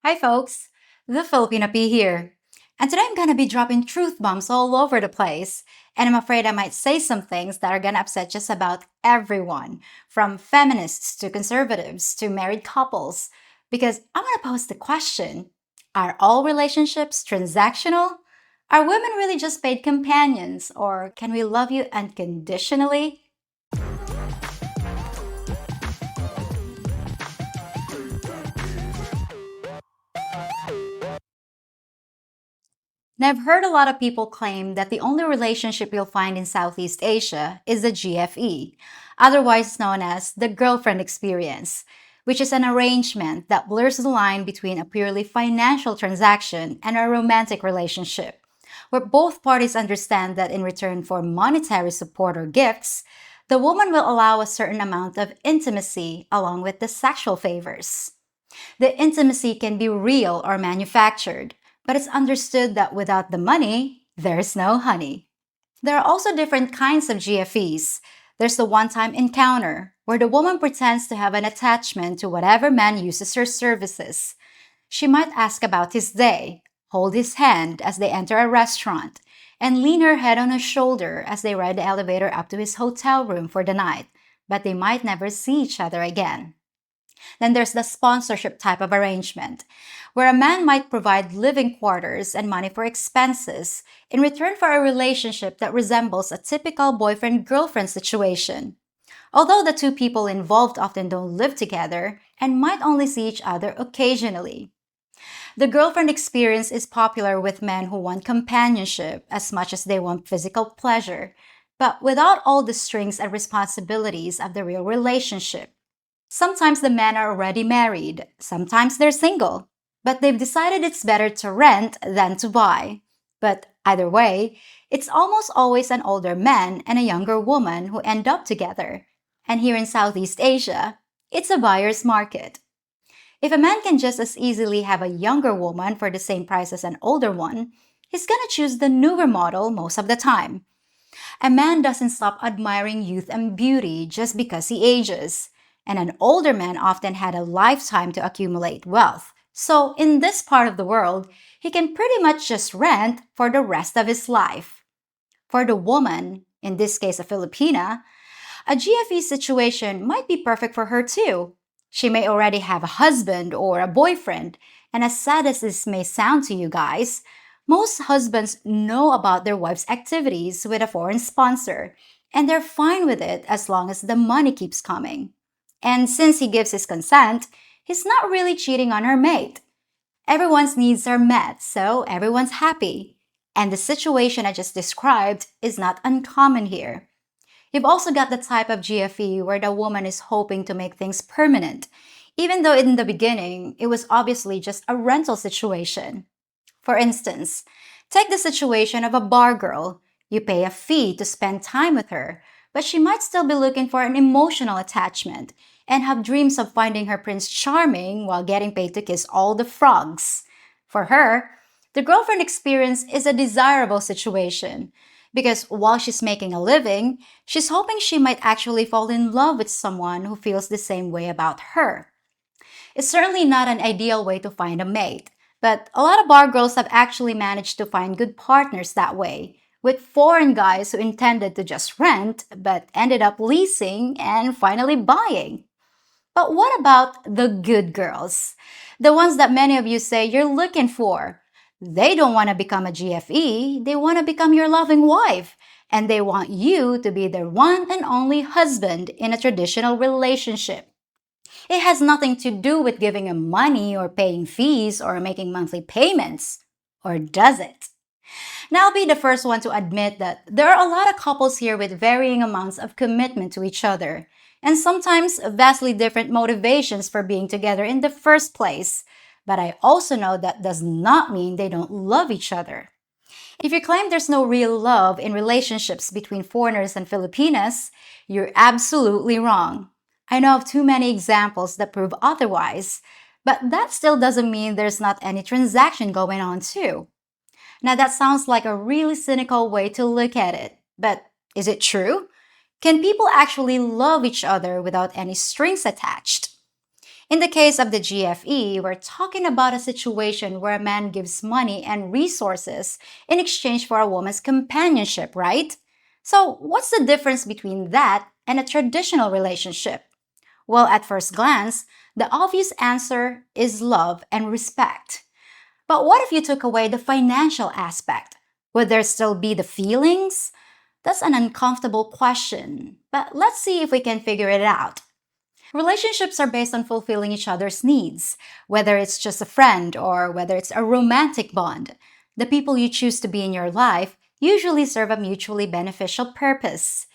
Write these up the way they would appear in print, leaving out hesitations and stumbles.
Hi, folks. The Filipino P here. And today I'm going to be dropping truth bombs all over the place. And I'm afraid I might say some things that are going to upset just about everyone, from feminists to conservatives to married couples. Because I'm going to pose the question: are all relationships transactional? Are women really just paid companions? Or can we love you unconditionally? And I've heard a lot of people claim that the only relationship you'll find in Southeast Asia is the GFE, otherwise known as the girlfriend experience, which is an arrangement that blurs the line between a purely financial transaction and a romantic relationship, where both parties understand that in return for monetary support or gifts, the woman will allow a certain amount of intimacy along with the sexual favors. The intimacy can be real or manufactured, but it's understood that without the money, there's no honey. There are also different kinds of GFEs. There's the one time encounter, where the woman pretends to have an attachment to whatever man uses her services. She might ask about his day, hold his hand as they enter a restaurant, and lean her head on his shoulder as they ride the elevator up to his hotel room for the night, but they might never see each other again. Then there's the sponsorship type of arrangement, where a man might provide living quarters and money for expenses in return for a relationship that resembles a typical boyfriend girlfriend situation. Although the two people involved often don't live together and might only see each other occasionally. The girlfriend experience is popular with men who want companionship as much as they want physical pleasure, but without all the strings and responsibilities of the real relationship. Sometimes the men are already married, sometimes they're single, but they've decided it's better to rent than to buy. But either way, it's almost always an older man and a younger woman who end up together. And here in Southeast Asia, it's a buyer's market. If a man can just as easily have a younger woman for the same price as an older one, he's gonna choose the newer model most of the time. A man doesn't stop admiring youth and beauty just because he ages, and an older man often had a lifetime to accumulate wealth. So, in this part of the world, he can pretty much just rent for the rest of his life. For the woman, in this case a Filipina, a GFE situation might be perfect for her too. She may already have a husband or a boyfriend, and as sad as this may sound to you guys, most husbands know about their wife's activities with a foreign sponsor, and they're fine with it as long as the money keeps coming. And since he gives his consent, he's not really cheating on her mate. Everyone's needs are met, so everyone's happy. And the situation I just described is not uncommon here. You've also got the type of GFE where the woman is hoping to make things permanent, even though in the beginning it was obviously just a rental situation. For instance, take the situation of a bar girl. You pay a fee to spend time with her, but she might still be looking for an emotional attachment and have dreams of finding her prince charming while getting paid to kiss all the frogs. For her, the girlfriend experience is a desirable situation because while she's making a living, she's hoping she might actually fall in love with someone who feels the same way about her. It's certainly not an ideal way to find a mate, but a lot of bar girls have actually managed to find good partners that way, with foreign guys who intended to just rent but ended up leasing and finally buying. But what about the good girls? The ones that many of you say you're looking for. They don't want to become a GFE, they want to become your loving wife. And they want you to be their one and only husband in a traditional relationship. It has nothing to do with giving him money or paying fees or making monthly payments. Or does it? Now, I'll be the first one to admit that there are a lot of couples here with varying amounts of commitment to each other, and sometimes vastly different motivations for being together in the first place. But I also know that does not mean they don't love each other. If you claim there's no real love in relationships between foreigners and Filipinas, you're absolutely wrong. I know of too many examples that prove otherwise, but that still doesn't mean there's not any transaction going on too. Now, that sounds like a really cynical way to look at it, but is it true? Can people actually love each other without any strings attached? In the case of the GFE, we're talking about a situation where a man gives money and resources in exchange for a woman's companionship, right? So, what's the difference between that and a traditional relationship? Well, at first glance, the obvious answer is love and respect. But what if you took away the financial aspect? Would there still be the feelings? That's an uncomfortable question, but let's see if we can figure it out. Relationships are based on fulfilling each other's needs, whether it's just a friend or whether it's a romantic bond. The people you choose to be in your life usually serve a mutually beneficial purpose.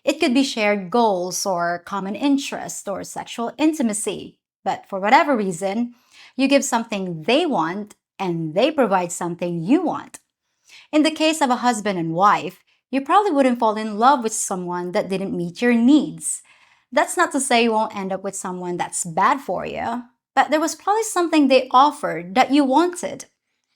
It could be shared goals or common interest or sexual intimacy. But for whatever reason, you give something they want and they provide something you want. In the case of a husband and wife, you probably wouldn't fall in love with someone that didn't meet your needs. That's not to say you won't end up with someone that's bad for you, but there was probably something they offered that you wanted.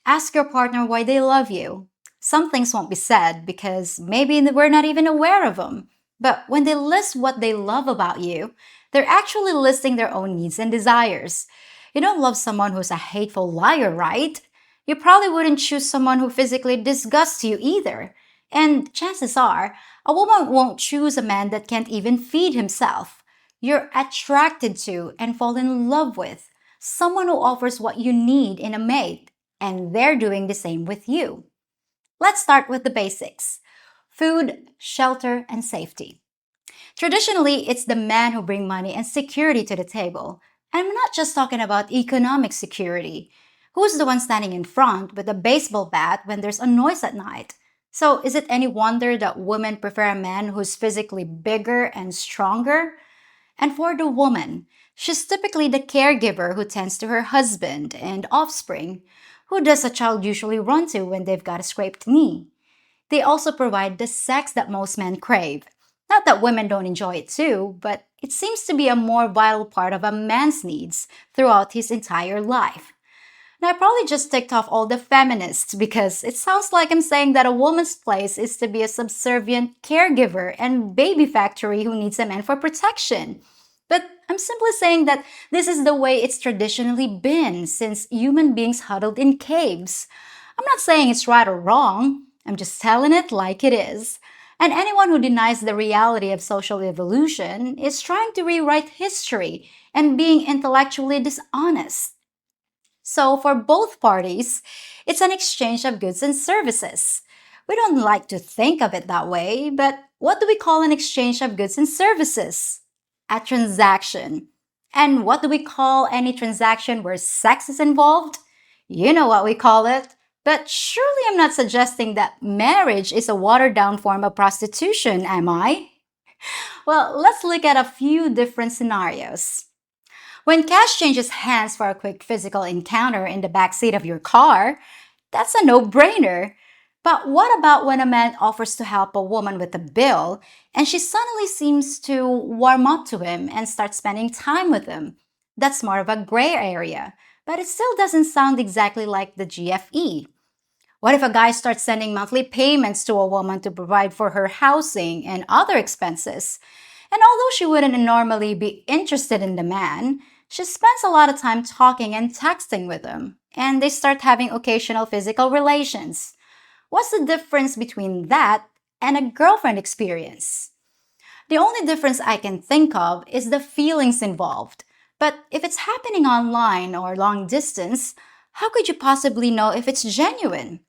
Ask your partner why they love you. Some things won't be said because maybe we're not even aware of them. But when they list what they love about you, they're actually listing their own needs and desires. You don't love someone who's a hateful liar, right? You probably wouldn't choose someone who physically disgusts you either. And chances are, a woman won't choose a man that can't even feed himself. You're attracted to and fall in love with someone who offers what you need in a mate, and they're doing the same with you. Let's start with the basics: food, shelter, and safety. Traditionally, it's the man who brings money and security to the table. And I'm not just talking about economic security. Who's the one standing in front with a baseball bat when there's a noise at night? So, is it any wonder that women prefer a man who's physically bigger and stronger? And for the woman, she's typically the caregiver who tends to her husband and offspring. Who does a child usually run to when they've got a scraped knee? They also provide the sex that most men crave. Not that women don't enjoy it too, but it seems to be a more vital part of a man's needs throughout his entire life. And I probably just ticked off all the feminists because it sounds like I'm saying that a woman's place is to be a subservient caregiver and baby factory who needs a man for protection. But I'm simply saying that this is the way it's traditionally been since human beings huddled in caves. I'm not saying it's right or wrong, I'm just telling it like it is. And anyone who denies the reality of social evolution is trying to rewrite history and being intellectually dishonest. So, for both parties, it's an exchange of goods and services. We don't like to think of it that way, but what do we call an exchange of goods and services? A transaction. And what do we call any transaction where sex is involved? You know what we call it. But surely I'm not suggesting that marriage is a watered down form of prostitution, am I? Well, let's look at a few different scenarios. When cash changes hands for a quick physical encounter in the backseat of your car, that's a no brainer. But what about when a man offers to help a woman with a bill and she suddenly seems to warm up to him and start spending time with him? That's more of a gray area, but it still doesn't sound exactly like the GFE. What if a guy starts sending monthly payments to a woman to provide for her housing and other expenses? And although she wouldn't normally be interested in the man, she spends a lot of time talking and texting with him, and they start having occasional physical relations. What's the difference between that and a girlfriend experience? The only difference I can think of is the feelings involved. But if it's happening online or long distance, how could you possibly know if it's genuine?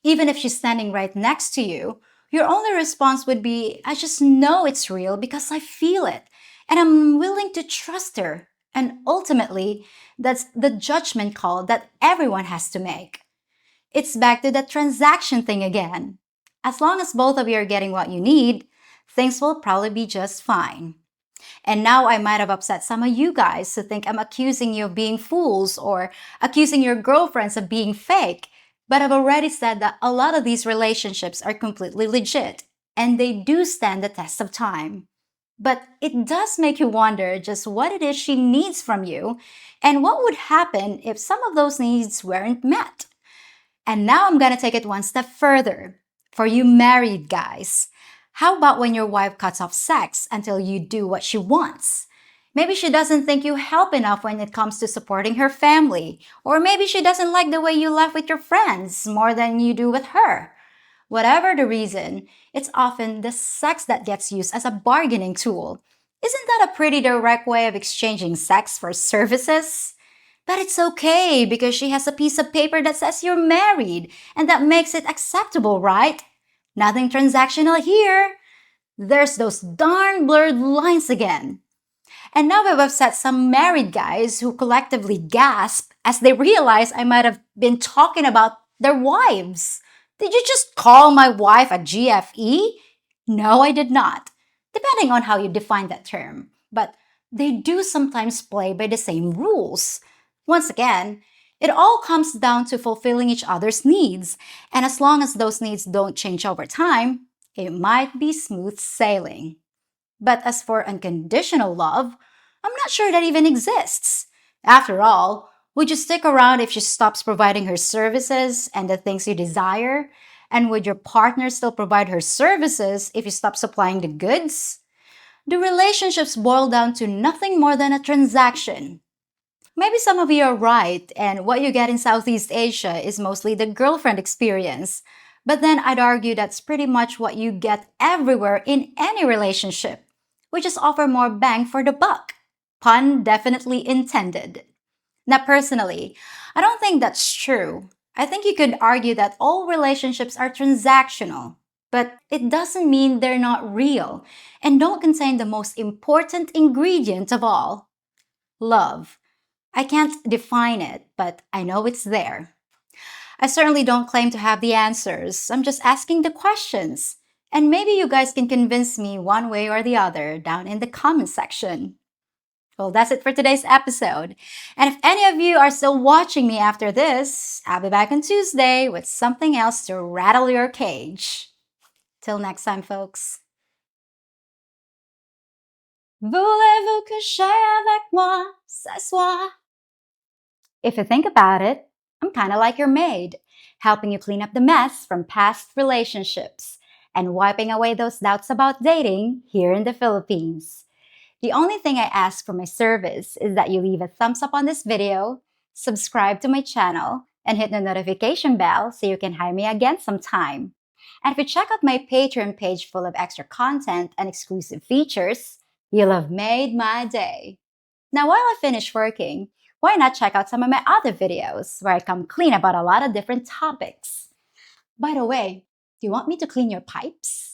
Even if she's standing right next to you, your only response would be, I just know it's real because I feel it, and I'm willing to trust her. And ultimately, that's the judgment call that everyone has to make. It's back to the transaction thing again. As long as both of you are getting what you need, things will probably be just fine. And now I might have upset some of you guys who think I'm accusing you of being fools or accusing your girlfriends of being fake. But I've already said that a lot of these relationships are completely legit and they do stand the test of time. But it does make you wonder just what it is she needs from you and what would happen if some of those needs weren't met. And now I'm gonna take it one step further. For you married guys, how about when your wife cuts off sex until you do what she wants? Maybe she doesn't think you help enough when it comes to supporting her family. Or maybe she doesn't like the way you laugh with your friends more than you do with her. Whatever the reason, it's often the sex that gets used as a bargaining tool. Isn't that a pretty direct way of exchanging sex for services? But it's okay because she has a piece of paper that says you're married, and that makes it acceptable, right? Nothing transactional here. There's those darn blurred lines again. And now we've upset some married guys who collectively gasp as they realize I might have been talking about their wives. Did you just call my wife a GFE? No, I did not, depending on how you define that term. But they do sometimes play by the same rules. Once again, it all comes down to fulfilling each other's needs, and as long as those needs don't change over time, it might be smooth sailing. But as for unconditional love, I'm not sure that even exists. After all, would you stick around if she stops providing her services and the things you desire? And would your partner still provide her services if you stop supplying the goods? Do relationships boil down to nothing more than a transaction? Maybe some of you are right, and what you get in Southeast Asia is mostly the girlfriend experience. But then I'd argue that's pretty much what you get everywhere in any relationship. We just offer more bang for the buck. Pun definitely intended. Now, personally, I don't think that's true. I think you could argue that all relationships are transactional, but it doesn't mean they're not real and don't contain the most important ingredient of all: love. I can't define it, but I know it's there. I certainly don't claim to have the answers. I'm just asking the questions. And maybe you guys can convince me one way or the other down in the comment section. Well, that's it for today's episode. And if any of you are still watching me after this, I'll be back on Tuesday with something else to rattle your cage. Till next time, folks. Voulez-vous coucher avec moi ce soir? If you think about it, I'm kind of like your maid, helping you clean up the mess from past relationships and wiping away those doubts about dating here in the Philippines. The only thing I ask for my service is that you leave a thumbs up on this video, subscribe to my channel, and hit the notification bell so you can hire me again sometime. And if you check out my Patreon page full of extra content and exclusive features, you'll have made my day. Now, while I finish working, why not check out some of my other videos where I come clean about a lot of different topics? By the way, do you want me to clean your pipes?